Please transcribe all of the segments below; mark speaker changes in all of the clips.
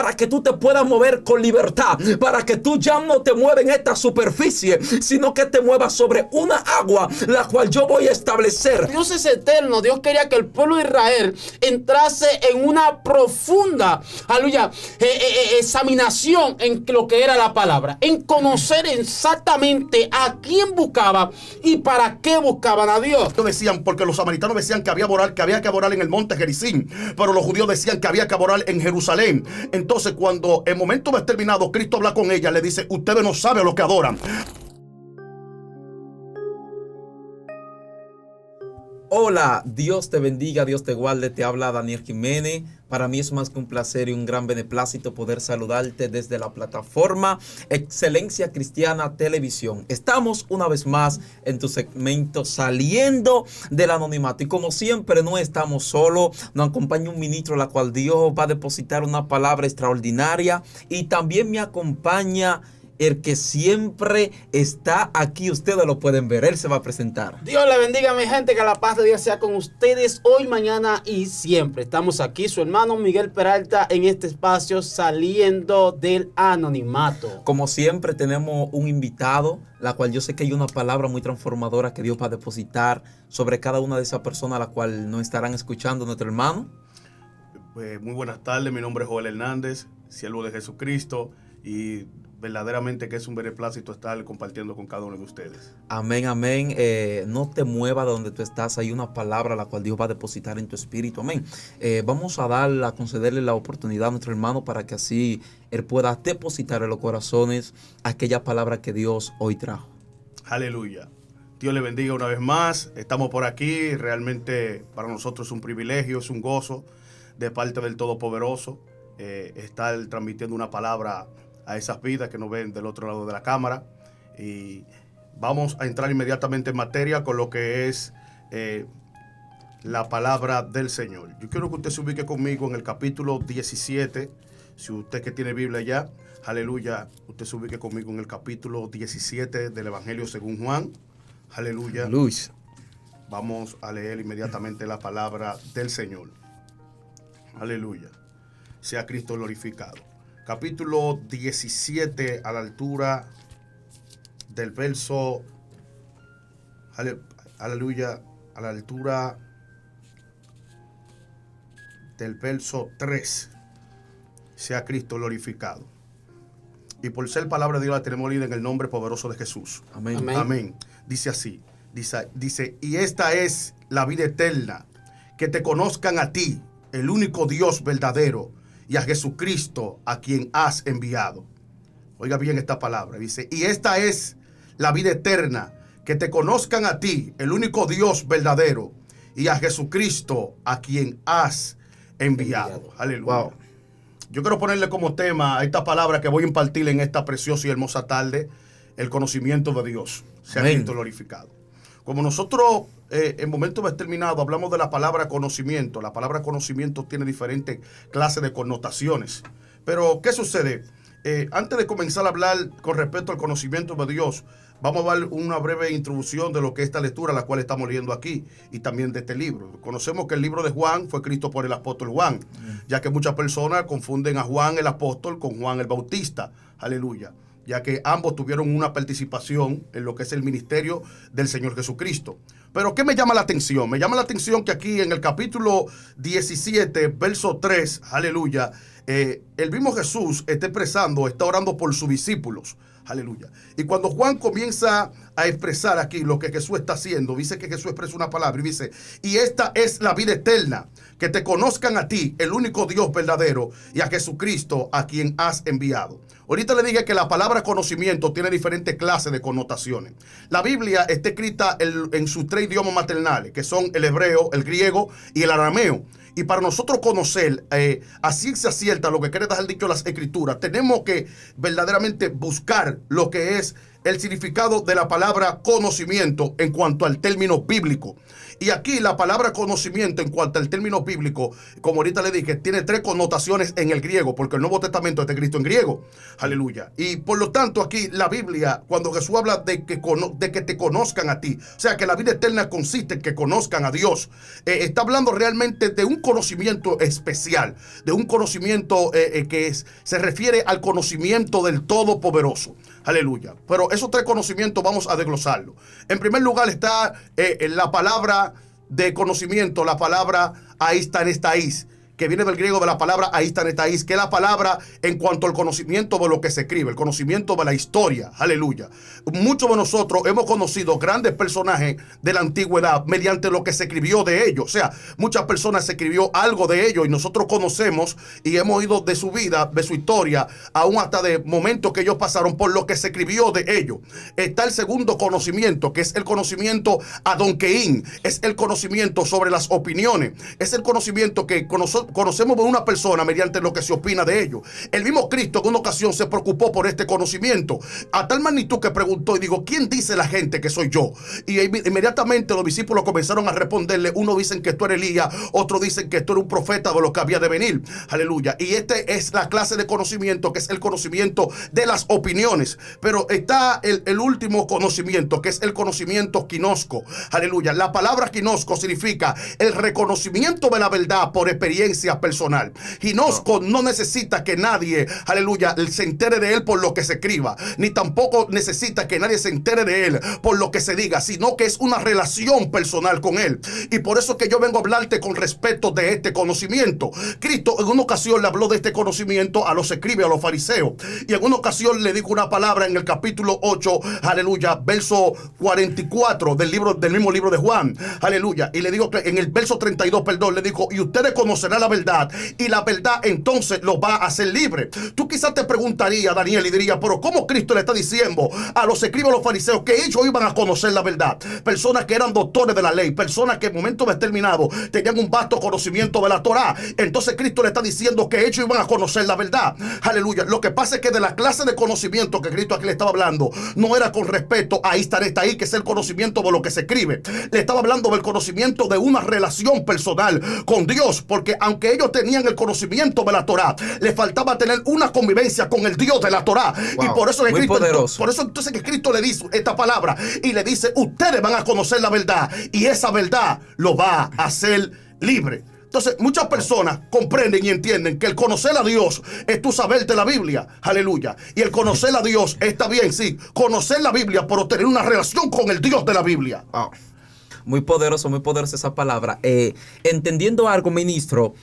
Speaker 1: para que tú te puedas mover con libertad, para que tú ya no te muevas en esta superficie, sino que te muevas sobre una agua, la cual yo voy a establecer.
Speaker 2: Dios es eterno. Dios quería que el pueblo de Israel entrase en una profunda, aleluya, examinación en lo que era la palabra, en conocer exactamente a quién buscaba y para qué buscaban a Dios.
Speaker 3: Decían, porque los samaritanos decían que había que adorar en el monte Gerizim, pero los judíos decían que había que adorar en Jerusalén. Entonces, cuando el momento determinado Cristo habla con ella, le dice: ustedes no saben lo que adoran.
Speaker 1: Hola, Dios te bendiga, Dios te guarde, te habla Daniel Jiménez. Para mí es más que un placer y un gran beneplácito poder saludarte desde la plataforma Excelencia Cristiana Televisión. Estamos una vez más en tu segmento Saliendo del Anonimato. Y como siempre, no estamos solos. Nos acompaña un ministro, la cual Dios va a depositar una palabra extraordinaria. Y también me acompaña el que siempre está aquí. Ustedes lo pueden ver. Él se va a presentar.
Speaker 2: Dios le bendiga, mi gente, que la paz de Dios sea con ustedes hoy, mañana y siempre. Estamos aquí, su hermano Miguel Peralta, en este espacio Saliendo del Anonimato.
Speaker 1: Como siempre, tenemos un invitado, la cual yo sé que hay una palabra muy transformadora que Dios va a depositar sobre cada una de esas personas, la cual nos estarán escuchando, nuestro hermano.
Speaker 3: Muy buenas tardes, mi nombre es Joel Hernández, siervo de Jesucristo, y verdaderamente que es un beneplácito estar compartiendo con cada uno de ustedes.
Speaker 1: Amén, amén. No te muevas de donde tú estás. Hay una palabra la cual Dios va a depositar en tu espíritu. Amén. Vamos a concederle la oportunidad a nuestro hermano para que así él pueda depositar en los corazones aquella palabra que Dios hoy trajo.
Speaker 3: Aleluya. Dios le bendiga una vez más. Estamos por aquí. Realmente para nosotros es un privilegio, es un gozo de parte del Todopoderoso estar transmitiendo una palabra a esas vidas que nos ven del otro lado de la cámara. Y vamos a entrar inmediatamente en materia con lo que es la palabra del Señor. Yo quiero que usted se ubique conmigo en el capítulo 17. Si usted que tiene Biblia ya, aleluya, usted se ubique conmigo en el capítulo 17 del Evangelio según Juan. Aleluya.
Speaker 1: Luz.
Speaker 3: Vamos a leer inmediatamente la palabra del Señor. Aleluya. Sea Cristo glorificado. Capítulo 17 a la altura del verso, aleluya, a la altura del verso 3. Sea Cristo glorificado. Y por ser palabra de Dios la tenemos leída en el nombre poderoso de Jesús.
Speaker 1: Amén.
Speaker 2: Amén.
Speaker 3: Amén. Dice así, dice, y esta es la vida eterna, que te conozcan a ti, el único Dios verdadero, y a Jesucristo a quien has enviado. Oiga bien esta palabra. Dice, y esta es la vida eterna, que te conozcan a ti, el único Dios verdadero, y a Jesucristo a quien has enviado. Aleluya.
Speaker 1: Wow.
Speaker 3: Yo quiero ponerle como tema a esta palabra que voy a impartir en esta preciosa y hermosa tarde, el conocimiento de Dios. Sea Cristo glorificado. Como nosotros en momentos determinados hablamos de la palabra conocimiento, la palabra conocimiento tiene diferentes clases de connotaciones. Pero, ¿qué sucede? Antes de comenzar a hablar con respecto al conocimiento de Dios, vamos a dar una breve introducción de lo que es esta lectura, la cual estamos leyendo aquí, y también de este libro. Conocemos que el libro de Juan fue escrito por el apóstol Juan, ya que muchas personas confunden a Juan el apóstol con Juan el Bautista. Aleluya. Ya que ambos tuvieron una participación en lo que es el ministerio del Señor Jesucristo. Pero ¿qué me llama la atención? Me llama la atención que aquí en el capítulo 17, verso 3, aleluya, el mismo Jesús está expresando, está orando por sus discípulos. Aleluya. Y cuando Juan comienza a expresar aquí lo que Jesús está haciendo, dice que Jesús expresa una palabra y dice, y esta es la vida eterna, que te conozcan a ti, el único Dios verdadero, y a Jesucristo a quien has enviado. Ahorita le dije que la palabra conocimiento tiene diferentes clases de connotaciones. La Biblia está escrita en sus tres idiomas maternales, que son el hebreo, el griego y el arameo. Y para nosotros conocer a ciencia cierta lo que quiere dejar dicho las escrituras, tenemos que verdaderamente buscar lo que es el significado de la palabra conocimiento en cuanto al término bíblico. Y aquí la palabra conocimiento en cuanto al término bíblico, como ahorita le dije, tiene 3 connotaciones en el griego, porque el Nuevo Testamento está escrito en griego. Aleluya. Y por lo tanto aquí la Biblia, cuando Jesús habla de que te conozcan a ti, o sea que la vida eterna consiste en que conozcan a Dios, está hablando realmente de un conocimiento especial, de un conocimiento se refiere al conocimiento del Todopoderoso. Aleluya. Pero esos 3 conocimientos vamos a desglosarlo. En primer lugar está la palabra de conocimiento, la palabra aistanestais, que viene del griego de la palabra aistanestais, que es la palabra en cuanto al conocimiento de lo que se escribe, el conocimiento de la historia. Aleluya. Muchos de nosotros hemos conocido grandes personajes de la antigüedad mediante lo que se escribió de ellos. O sea, muchas personas se escribió algo de ellos y nosotros conocemos y hemos oído de su vida, de su historia, aún hasta de momentos que ellos pasaron por lo que se escribió de ellos. Está el segundo conocimiento, que es el conocimiento adonkeín, es el conocimiento sobre las opiniones, es el conocimiento que conocemos de una persona mediante lo que se opina de ellos. El mismo Cristo en una ocasión se preocupó por este conocimiento, a tal magnitud que preguntó y dijo: ¿quién dice la gente que soy yo? Y inmediatamente los discípulos comenzaron a responderle. Uno dicen que tú eres Elías, otros dicen que tú eres un profeta de lo que había de venir. Aleluya. Y este es la clase de conocimiento, que es el conocimiento de las opiniones. Pero está el último conocimiento, que es el conocimiento quinosco. Aleluya. La palabra quinosco significa el reconocimiento de la verdad por experiencia personal. Ginosco no necesita que nadie, aleluya, se entere de él por lo que se escriba, ni tampoco necesita que nadie se entere de él por lo que se diga, sino que es una relación personal con él. Y por eso que yo vengo a hablarte con respecto de este conocimiento. Cristo en una ocasión le habló de este conocimiento a los escribas, a los fariseos, y en una ocasión le dijo una palabra en el capítulo 8, aleluya, verso 44 del mismo libro de Juan, aleluya, y le digo que en el verso 32, perdón, le dijo: y ustedes conocerán la verdad, y la verdad entonces los va a hacer libre. Tú quizás te preguntarías, Daniel, y diría: pero ¿cómo Cristo le está diciendo a los escribas, a los fariseos, que ellos iban a conocer la verdad? Personas que eran doctores de la ley, personas que en momentos determinados tenían un vasto conocimiento de la Torá. Entonces Cristo le está diciendo que ellos iban a conocer la verdad. Aleluya. Lo que pasa es que de la clase de conocimiento que Cristo aquí le estaba hablando, no era con respecto a ahí, que es el conocimiento de lo que se escribe. Le estaba hablando del conocimiento de una relación personal con Dios, porque aunque ellos tenían el conocimiento de la Torá, les faltaba tener una convivencia con el Dios de la Torá. Wow, y por eso que entonces que Cristo le dice esta palabra y le dice: ustedes van a conocer la verdad, y esa verdad lo va a hacer libre. Entonces, muchas personas comprenden y entienden que el conocer a Dios es tú saberte la Biblia. Aleluya. Y el conocer a Dios está bien, sí, conocer la Biblia, pero tener una relación con el Dios de la Biblia.
Speaker 1: Oh. Muy poderosa esa palabra. Entendiendo algo, ministro,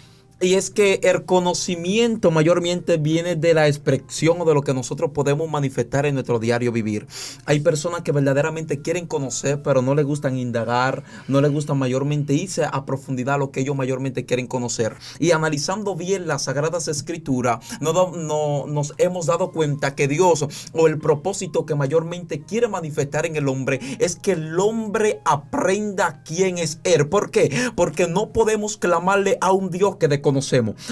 Speaker 1: y es que el conocimiento mayormente viene de la expresión o de lo que nosotros podemos manifestar en nuestro diario vivir. Hay personas que verdaderamente quieren conocer, pero no les gustan indagar, no les gusta mayormente irse a profundidad a lo que ellos mayormente quieren conocer. Y analizando bien las Sagradas Escrituras, nos hemos dado cuenta que Dios, o el propósito que mayormente quiere manifestar en el hombre, es que el hombre aprenda quién es Él. ¿Por qué? Porque no podemos clamarle a un Dios que desconocemos.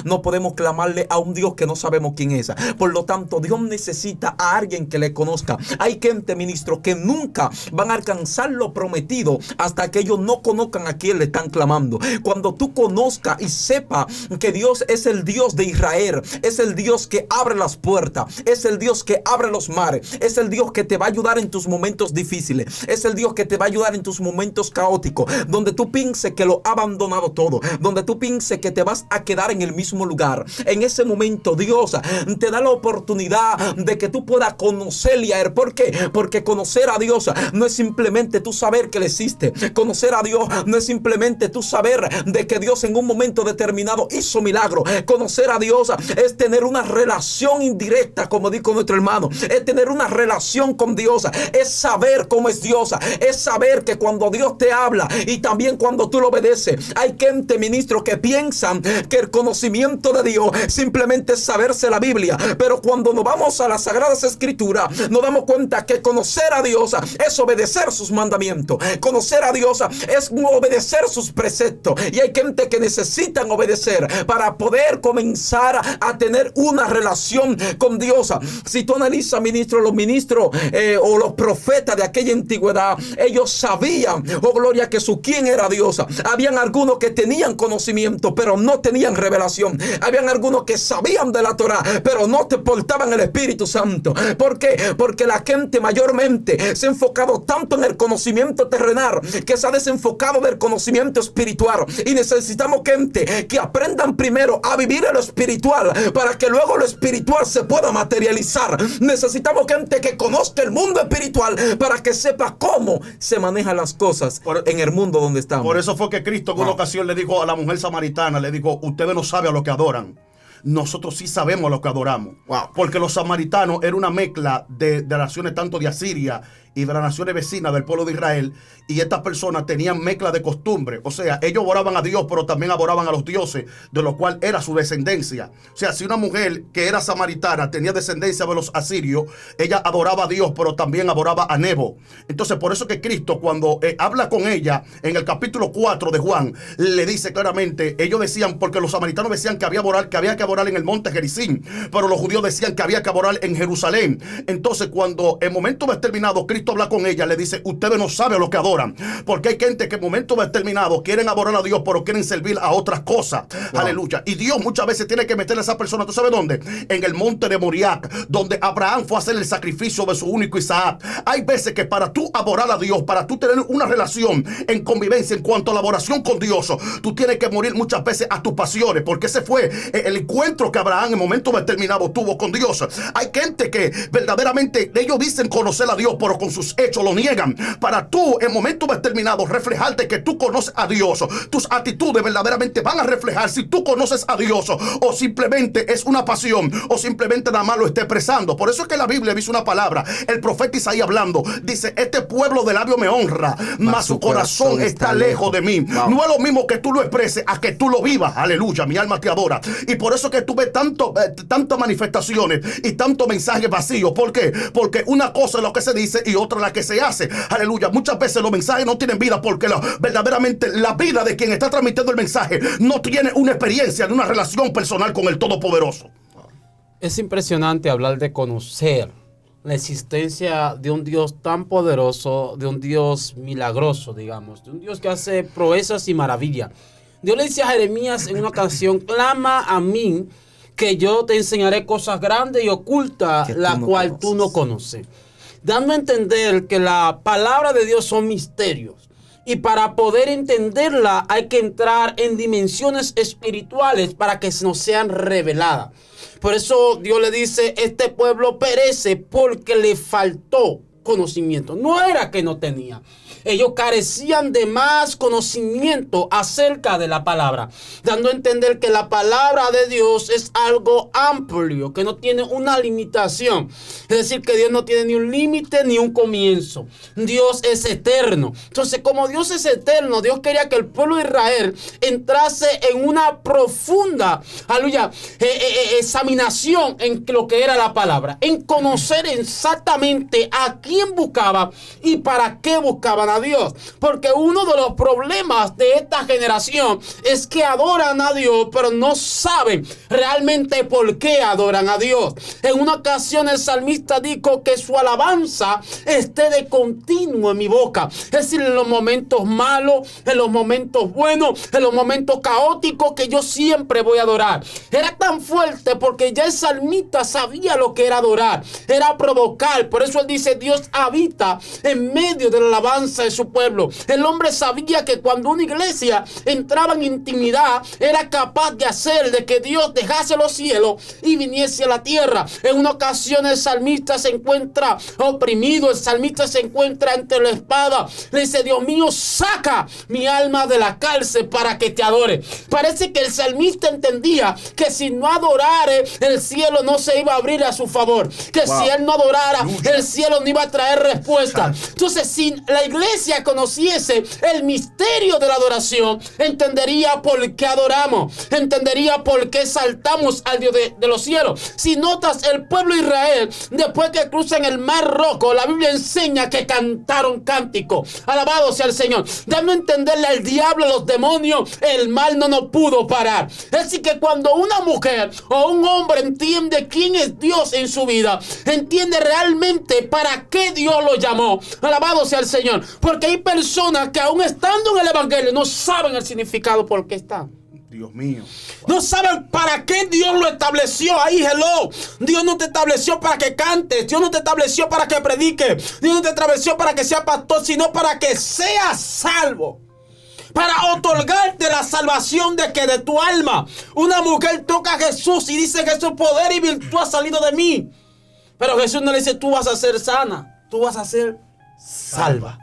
Speaker 1: No podemos clamarle a un Dios que no sabemos quién es. Por lo tanto, Dios necesita a alguien que le conozca. Hay gente, ministro, que nunca van a alcanzar lo prometido hasta que ellos no conozcan a quién le están clamando. Cuando tú conozcas y sepas que Dios es el Dios de Israel, es el Dios que abre las puertas, es el Dios que abre los mares, es el Dios que te va a ayudar en tus momentos difíciles, es el Dios que te va a ayudar en tus momentos caóticos, donde tú pienses que lo ha abandonado todo, donde tú pienses que te vas a quedar en el mismo lugar. En ese momento Dios te da la oportunidad de que tú puedas conocerle a Él. ¿Por qué? Porque conocer a Dios no es simplemente tú saber que Él existe. Conocer a Dios no es simplemente tú saber de que Dios en un momento determinado hizo milagro. Conocer a Dios es tener una relación indirecta, como dijo nuestro hermano. Es tener una relación con Dios. Es saber cómo es Dios. Es saber que cuando Dios te habla y también cuando tú lo obedeces. Hay gente, ministro, que piensan que el conocimiento de Dios simplemente es saberse la Biblia. Pero cuando nos vamos a las Sagradas Escrituras, nos damos cuenta que conocer a Dios es obedecer sus mandamientos. Conocer a Dios es obedecer sus preceptos. Y hay gente que necesitan obedecer para poder comenzar a tener una relación con Dios. Si tú analizas, los ministros o los profetas de aquella antigüedad, ellos sabían, oh gloria, que quién era Dios. Habían algunos que tenían conocimiento, pero no tenían revelación. Habían algunos que sabían de la Torá, pero no te portaban el Espíritu Santo. ¿Por qué? Porque la gente mayormente se ha enfocado tanto en el conocimiento terrenal que se ha desenfocado del conocimiento espiritual. Y necesitamos gente que aprendan primero a vivir en lo espiritual para que luego lo espiritual se pueda materializar. Necesitamos gente que conozca el mundo espiritual para que sepa cómo se manejan las cosas en el mundo donde estamos.
Speaker 3: Por eso fue que Cristo en una ocasión le dijo a la mujer samaritana, le dijo, ustedes no saben a lo que adoran. Nosotros sí sabemos a lo que adoramos. Porque los samaritanos era una mezcla de naciones tanto de Asiria y de las naciones vecinas del pueblo de Israel, y estas personas tenían mezcla de costumbre. O sea, ellos adoraban a Dios, pero también adoraban a los dioses, de lo cual era su descendencia. O sea, si una mujer que era samaritana tenía descendencia de los asirios, ella adoraba a Dios, pero también adoraba a Nebo. Entonces, por eso que Cristo, cuando habla con ella, en el capítulo 4 de Juan, le dice claramente, ellos decían, porque los samaritanos decían que había que adorar en el monte Gerizim, pero los judíos decían que había que adorar en Jerusalén. Entonces, cuando el momento determinado Cristo habla con ella, le dice, ustedes no saben lo que adoran, porque hay gente que en momento determinado quieren adorar a Dios, pero quieren servir a otras cosas. Aleluya. Y Dios muchas veces tiene que meter a esa persona, ¿tú sabes dónde? En el monte de Moriah, donde Abraham fue a hacer el sacrificio de su único Isaac. Hay veces que para tú adorar a Dios, para tú tener una relación en convivencia en cuanto a la adoración con Dios, tú tienes que morir muchas veces a tus pasiones, porque ese fue el encuentro que Abraham en momento determinado tuvo con Dios. Hay gente que verdaderamente ellos dicen conocer a Dios, pero con sus hechos lo niegan. Para tú en momento determinado reflejarte que tú conoces a Dios, tus actitudes verdaderamente van a reflejar si tú conoces a Dios o simplemente es una pasión o simplemente nada más lo está expresando. Por eso es que la Biblia dice una palabra, el profeta Isaías hablando, dice, este pueblo de labio me honra, mas su corazón está lejos de mí. No es lo mismo que tú lo expreses a que tú lo vivas. Aleluya, mi alma te adora. Y por eso que tú ves tantas manifestaciones y tantos mensajes vacíos. ¿Por qué? Porque una cosa es lo que se dice y otra la que se hace. Aleluya. Muchas veces los mensajes no tienen vida porque verdaderamente la vida de quien está transmitiendo el mensaje no tiene una experiencia ni una relación personal con el Todopoderoso.
Speaker 2: Es impresionante hablar de conocer la existencia de un Dios tan poderoso, de un Dios milagroso, digamos, de un Dios que hace proezas y maravillas. Dios le dice a Jeremías en una ocasión, clama a mí que yo te enseñaré cosas grandes y ocultas, la cual tú no conoces. Dando a entender que la palabra de Dios son misterios. Y para poder entenderla hay que entrar en dimensiones espirituales para que nos sean reveladas. Por eso Dios le dice, este pueblo perece porque le faltó conocimiento. No era que no tenía. Ellos carecían de más conocimiento acerca de la palabra, dando a entender que la palabra de Dios es algo amplio, que no tiene una limitación. Es decir, que Dios no tiene ni un límite ni un comienzo. Dios es eterno. Entonces, como Dios es eterno, Dios quería que el pueblo de Israel entrase en una profunda, aleluya, examinación en lo que era la palabra, en conocer exactamente a quién buscaba y para qué buscaban a Dios. Porque uno de los problemas de esta generación es que adoran a Dios, pero no saben realmente por qué adoran a Dios. En una ocasión el salmista dijo que su alabanza esté de continuo en mi boca. Es decir, en los momentos malos, en los momentos buenos, en los momentos caóticos, que yo siempre voy a adorar. Era tan fuerte porque ya el salmista sabía lo que era adorar, era provocar. Por eso él dice, Dios habita en medio de la alabanza de su pueblo. El hombre sabía que cuando una iglesia entraba en intimidad, era capaz de hacer de que Dios dejase los cielos y viniese a la tierra. En una ocasión el salmista se encuentra oprimido, el salmista se encuentra ante la espada. Le dice, Dios mío, saca mi alma de la cárcel para que te adore. Parece que el salmista entendía que si no adorare, el cielo no se iba a abrir a su favor, que si él no adorara, el cielo no iba a traer respuesta. Entonces, si la iglesia iglesia conociese el misterio de la adoración, entendería por qué adoramos, entendería por qué exaltamos al Dios de los cielos. Si notas, el pueblo de Israel, después que cruzan el mar Rojo, la Biblia enseña que cantaron cánticos. Alabado sea el Señor. Dando a entenderle al diablo, a los demonios, el mal no nos pudo parar. Es decir, que cuando una mujer o un hombre entiende quién es Dios en su vida, entiende realmente para qué Dios lo llamó. Alabado sea el Señor. Porque hay personas que aún estando en el evangelio no saben el significado por qué están.
Speaker 3: Dios mío.
Speaker 2: No saben para qué Dios lo estableció ahí. Hello. Dios no te estableció para que cantes. Dios no te estableció para que prediques. Dios no te estableció para que seas pastor, sino para que seas salvo. Para otorgarte la salvación de tu alma. Una mujer toca a Jesús y dice que su poder y virtud ha salido de mí. Pero Jesús no le dice, tú vas a ser sana, tú vas a ser salva.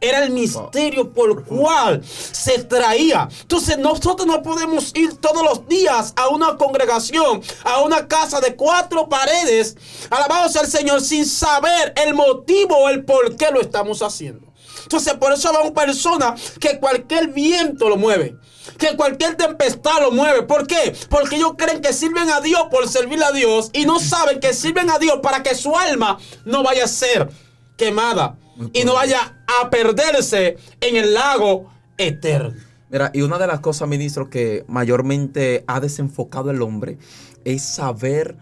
Speaker 2: Era el misterio por el cual se traía. Entonces nosotros no podemos ir todos los días a una congregación, a una casa de 4 paredes, alabado sea el Señor, sin saber el motivo o el por qué lo estamos haciendo. Entonces por eso vamos personas que cualquier viento lo mueve, que cualquier tempestad lo mueve. ¿Por qué? Porque ellos creen que sirven a Dios por servirle a Dios y no saben que sirven a Dios para que su alma no vaya a ser quemada y no vaya a perderse en el lago eterno.
Speaker 1: Mira, y una de las cosas, ministro, que mayormente ha desenfocado el hombre es saber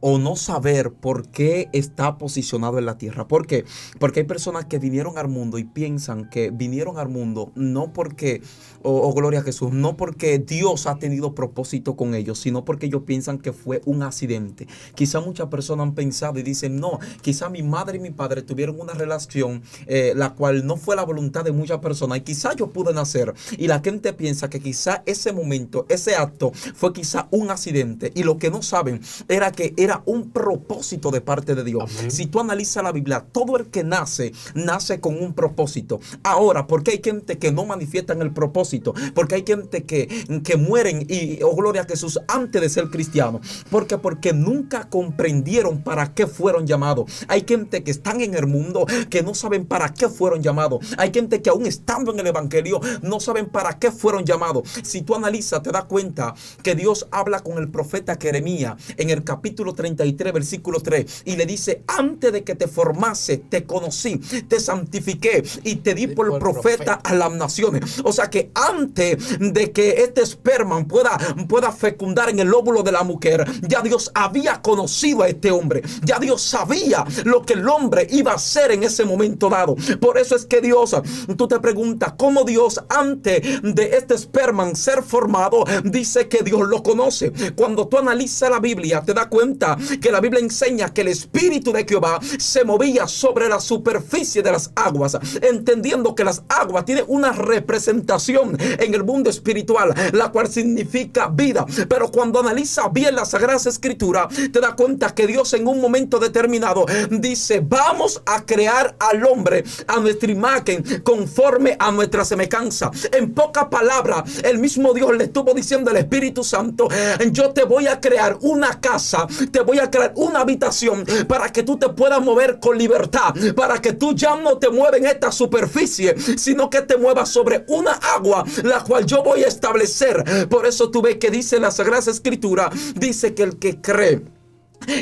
Speaker 1: o no saber por qué está posicionado en la tierra. ¿Por qué? Porque hay personas que vinieron al mundo y piensan que vinieron al mundo no porque, gloria a Jesús, no porque Dios ha tenido propósito con ellos, sino porque ellos piensan que fue un accidente. Quizá muchas personas han pensado y dicen, no, quizá mi madre y mi padre tuvieron una relación la cual no fue la voluntad de muchas personas y quizá yo pude nacer. Y la gente piensa que quizá ese momento, ese acto fue quizá un accidente. Y lo que no saben era que era un propósito de parte de Dios. Amén. Si tú analizas la Biblia, todo el que nace con un propósito. Ahora, ¿por qué hay gente que no manifiestan el propósito? Porque hay gente que mueren y, gloria a Jesús, antes de ser cristianos. Porque nunca comprendieron para qué fueron llamados. Hay gente que están en el mundo que no saben para qué fueron llamados. Hay gente que aún estando en el evangelio no saben para qué fueron llamados. Si tú analizas, te das cuenta que Dios habla con el profeta Jeremías en el capítulo 33, versículo 3, y le dice, antes de que te formase, te conocí, te santifiqué y te di por profeta a las naciones. O sea que antes de que este esperma pueda fecundar en el óvulo de la mujer, ya Dios había conocido a este hombre. Ya Dios sabía lo que el hombre iba a hacer en ese momento dado. Por eso es que Dios, tú te preguntas, ¿cómo Dios antes de este esperma ser formado, dice que Dios lo conoce? Cuando tú analizas la Biblia, te das cuenta que la Biblia enseña que el Espíritu de Jehová se movía sobre la superficie de las aguas, entendiendo que las aguas tienen una representación en el mundo espiritual, la cual significa vida. Pero cuando analizas bien las Sagradas Escrituras, te das cuenta que Dios en un momento determinado dice, vamos a crear al hombre a nuestra imagen, conforme a nuestra semejanza. En pocas palabras, el mismo Dios le estuvo diciendo al Espíritu Santo, yo te voy a crear una casa, te voy a crear una habitación para que tú te puedas mover con libertad, para que tú ya no te muevas en esta superficie, sino que te muevas sobre una agua, la cual yo voy a establecer. Por eso tú ves que dice la Sagrada Escritura, dice que el que cree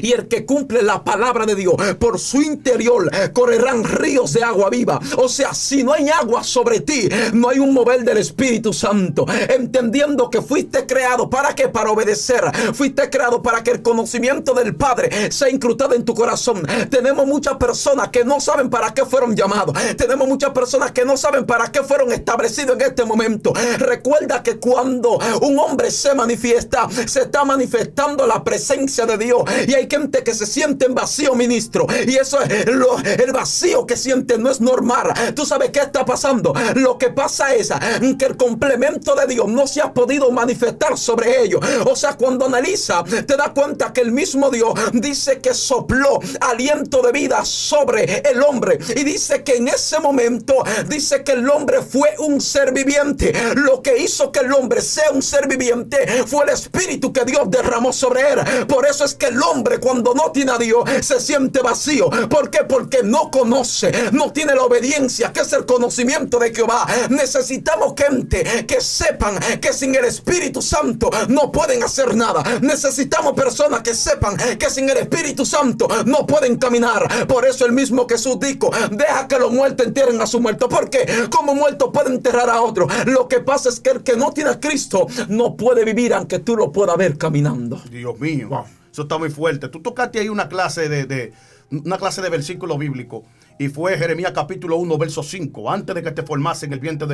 Speaker 1: y el que cumple la palabra de Dios, por su interior correrán ríos de agua viva. O sea, si no hay agua sobre ti, no hay un mover del Espíritu Santo. Entendiendo que fuiste creado para que para obedecer, fuiste creado para que el conocimiento del Padre sea incrustado en tu corazón. Tenemos muchas personas que no saben para qué fueron llamados. Tenemos muchas personas que no saben para qué fueron establecidos en este momento. Recuerda que cuando un hombre se manifiesta, se está manifestando la presencia de Dios. Y hay gente que se siente en vacío, ministro. Y eso es el vacío que sienten, no es normal. ¿Tú sabes qué está pasando? Lo que pasa es que el complemento de Dios no se ha podido manifestar sobre ellos. O sea, cuando analiza, te das cuenta que el mismo Dios dice que sopló aliento de vida sobre el hombre. Y dice que en ese momento, dice que el hombre fue un ser viviente. Lo que hizo que el hombre sea un ser viviente fue el Espíritu que Dios derramó sobre él. Por eso es que el hombre hombre cuando no tiene a Dios se siente vacío. ¿Por qué? Porque no conoce, no tiene la obediencia, que es el conocimiento de Jehová. Necesitamos gente que sepan que sin el Espíritu Santo no pueden hacer nada. Necesitamos personas que sepan que sin el Espíritu Santo no pueden caminar. Por eso el mismo Jesús dijo: deja que los muertos entierren a sus muertos. Porque como muerto puede enterrar a otro. Lo que pasa es que el que no tiene a Cristo no puede vivir aunque tú lo puedas ver caminando.
Speaker 3: Dios mío,
Speaker 1: Wow.
Speaker 3: Eso está muy fuerte. Tú tocaste ahí una clase de versículo bíblico, y fue Jeremías capítulo 1 verso 5. Antes de que te formase en el vientre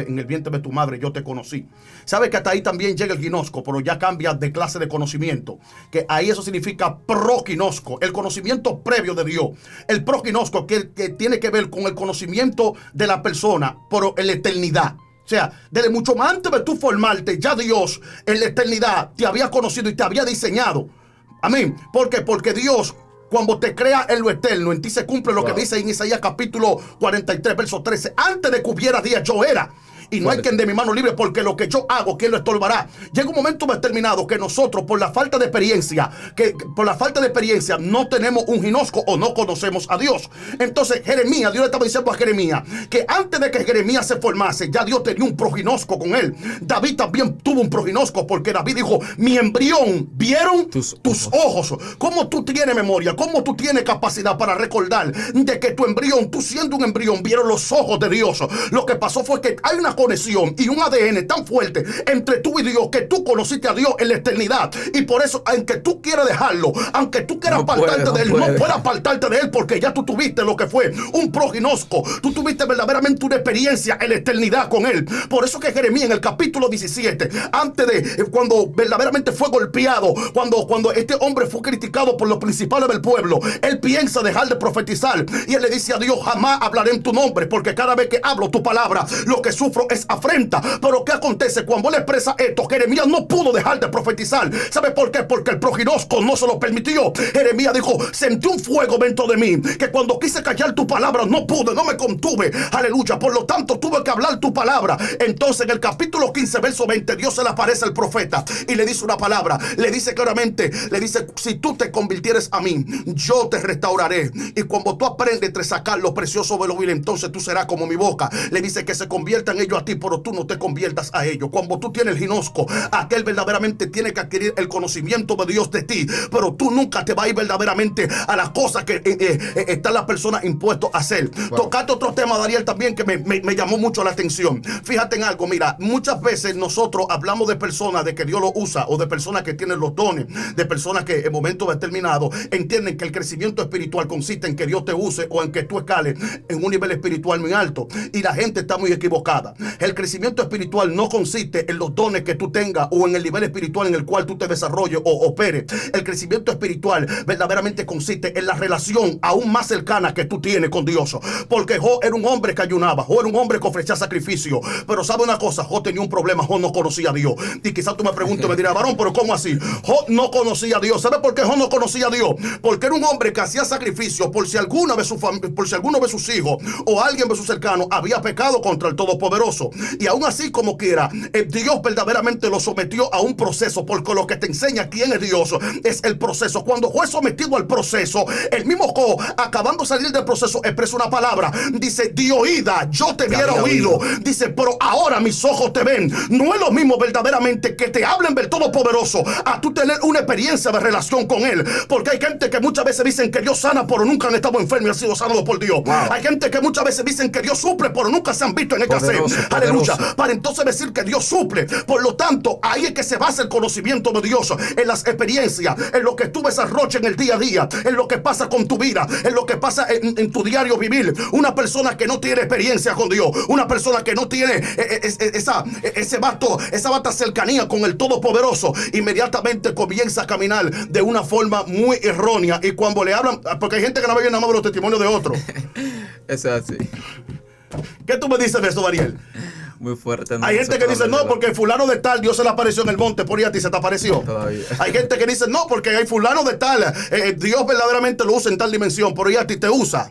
Speaker 3: de tu madre, yo te conocí. Sabes que hasta ahí también llega el ginosco, pero ya cambia de clase de conocimiento, que ahí eso significa proginosco, el conocimiento previo de Dios. El proginosco que tiene que ver con el conocimiento de la persona, pero en la eternidad. O sea, desde mucho más antes de tú formarte, ya Dios en la eternidad te había conocido y te había diseñado. Amén. ¿Por qué? Porque Dios, cuando te crea en lo eterno, en ti se cumple lo que dice en Isaías capítulo 43, verso 13. Antes de que hubiera día, yo era. Y no hay quien de mi mano libre, porque lo que yo hago, ¿quién lo estorbará? Llega un momento determinado que nosotros, por la falta de experiencia, no tenemos un ginosco o no conocemos a Dios. Entonces, Jeremías, Dios le estaba diciendo a Jeremías que antes de que Jeremías se formase, ya Dios tenía un proginosco con él. David también tuvo un proginosco, porque David dijo: mi embrión vieron tus ojos. ¿Cómo tú tienes memoria? ¿Cómo tú tienes capacidad para recordar de que tu embrión, tú siendo un embrión, vieron los ojos de Dios? Lo que pasó fue que hay una conexión y un ADN tan fuerte entre tú y Dios, que tú conociste a Dios en la eternidad, y por eso, aunque tú quieras dejarlo, aunque tú quieras apartarte de él, no puedes apartarte de él, porque ya tú tuviste lo que fue un proginosco. Tú tuviste verdaderamente una experiencia en la eternidad con él. Por eso que Jeremías en el capítulo 17, antes de cuando verdaderamente fue golpeado, cuando este hombre fue criticado por los principales del pueblo, él piensa dejar de profetizar, y él le dice a Dios: jamás hablaré en tu nombre, porque cada vez que hablo tu palabra, lo que sufro es afrenta. Pero ¿qué acontece? Cuando él expresa esto, Jeremías no pudo dejar de profetizar. ¿Sabe por qué? Porque el proginosco no se lo permitió. Jeremías dijo: sentí un fuego dentro de mí, que cuando quise callar tu palabra no pude, no me contuve. Aleluya. Por lo tanto, tuve que hablar tu palabra. Entonces, en el capítulo 15, verso 20, Dios se le aparece al profeta y le dice una palabra. Le dice claramente, le dice: si tú te convirtieres a mí, yo te restauraré. Y cuando tú aprendes a sacar lo precioso de lo vil, entonces tú serás como mi boca. Le dice que se conviertan ellos a ti, pero tú no te conviertas a ellos. Cuando tú tienes el ginosco, aquel verdaderamente tiene que adquirir el conocimiento de Dios de ti, pero tú nunca te vas a ir verdaderamente a las cosas que están las personas impuestas a hacer. Wow. Tocaste otro tema, Daniel, también que me llamó mucho la atención. Fíjate en algo, mira, muchas veces nosotros hablamos de personas de que Dios lo usa, o de personas que tienen los dones, de personas que en momentos determinados entienden que el crecimiento espiritual consiste en que Dios te use, o en que tú escales en un nivel espiritual muy alto, y la gente está muy equivocada. El crecimiento espiritual no consiste en los dones que tú tengas, o en el nivel espiritual en el cual tú te desarrolles o operes. El crecimiento espiritual verdaderamente consiste en la relación aún más cercana que tú tienes con Dios. Porque Job era un hombre que ayunaba, Job era un hombre que ofrecía sacrificio, pero sabe una cosa, Job tenía un problema: Job no conocía a Dios. Y quizás tú me preguntes, me dirás: varón, pero ¿cómo así? Job no conocía a Dios. ¿Sabe por qué Job no conocía a Dios? Porque era un hombre que hacía sacrificio por si alguno de sus hijos o alguien de sus cercanos había pecado contra el Todopoderoso. Y aún así, como quiera, Dios verdaderamente lo sometió a un proceso, porque lo que te enseña quién es Dios es el proceso. Cuando fue sometido al proceso, el mismo Job, acabando de salir del proceso, expresa una palabra. Dice: de oída yo te hubiera oído. Dice: pero ahora mis ojos te ven. No es lo mismo verdaderamente que te hablen del Todopoderoso a tú tener una experiencia de relación con él. Porque hay gente que muchas veces dicen que Dios sana, pero nunca han estado enfermos y han sido sanados por Dios. Wow. Hay gente que muchas veces dicen que Dios suple, pero nunca se han visto en el hacer. Aleluya. Para entonces decir que Dios suple. Por lo tanto, ahí es que se basa el conocimiento de Dios, en las experiencias, en lo que tú desarrollas en el día a día, en lo que pasa con tu vida, en lo que pasa en tu diario vivir. Una persona que no tiene experiencia con Dios, una persona que no tiene esa vasta cercanía con el Todopoderoso, inmediatamente comienza a caminar de una forma muy errónea. Y cuando le hablan, porque hay gente que no ve nada más los testimonios de otros.
Speaker 1: Eso es así.
Speaker 3: ¿Qué tú me dices de eso, Daniel?
Speaker 1: Muy fuerte.
Speaker 3: Hay gente que dice: no, porque fulano de tal, Dios se le apareció en el monte, por ahí a ti se te apareció. Todavía. Hay gente que dice: no, porque hay fulano de tal, Dios verdaderamente lo usa en tal dimensión, por ahí a ti te usa.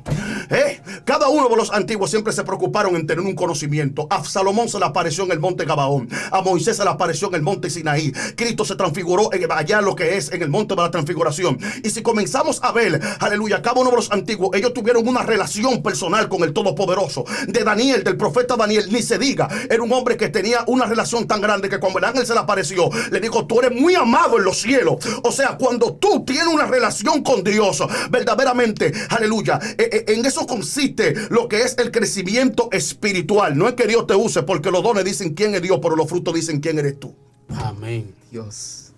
Speaker 3: Cada uno de los antiguos siempre se preocuparon en tener un conocimiento. A Salomón se le apareció en el monte Gabaón. A Moisés se le apareció en el monte Sinaí. Cristo se transfiguró allá lo que es en el monte de la transfiguración. Y si comenzamos a ver, aleluya, cada uno de los antiguos, ellos tuvieron una relación personal con el Todopoderoso. De Daniel, del profeta Daniel, ni se diga. Era un hombre que tenía una relación tan grande que cuando el ángel se le apareció, le dijo: tú eres muy amado en los cielos. O sea, cuando tú tienes una relación con Dios, verdaderamente, aleluya, en eso consiste lo que es el crecimiento espiritual. No es que Dios te use, porque los dones dicen quién es Dios, pero los frutos dicen quién eres tú.
Speaker 2: Amén.
Speaker 1: Dios.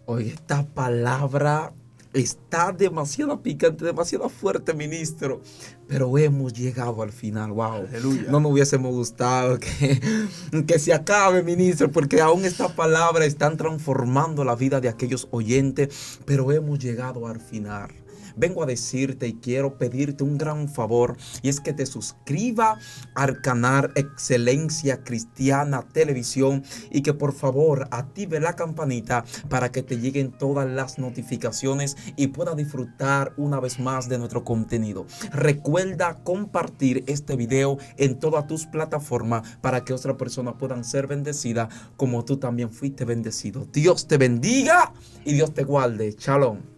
Speaker 1: Oye, esta palabra está demasiado picante, demasiado fuerte, ministro. Pero hemos llegado al final. Wow.
Speaker 3: Aleluya.
Speaker 1: No nos hubiésemos gustado que se acabe, ministro, porque aún esta palabra está transformando la vida de aquellos oyentes. Pero hemos llegado al final. Vengo a decirte y quiero pedirte un gran favor, y es que te suscribas al canal Excelencia Cristiana Televisión y que por favor active la campanita para que te lleguen todas las notificaciones y puedas disfrutar una vez más de nuestro contenido. Recuerda compartir este video en todas tus plataformas para que otras personas puedan ser bendecidas como tú también fuiste bendecido. Dios te bendiga y Dios te guarde. Shalom.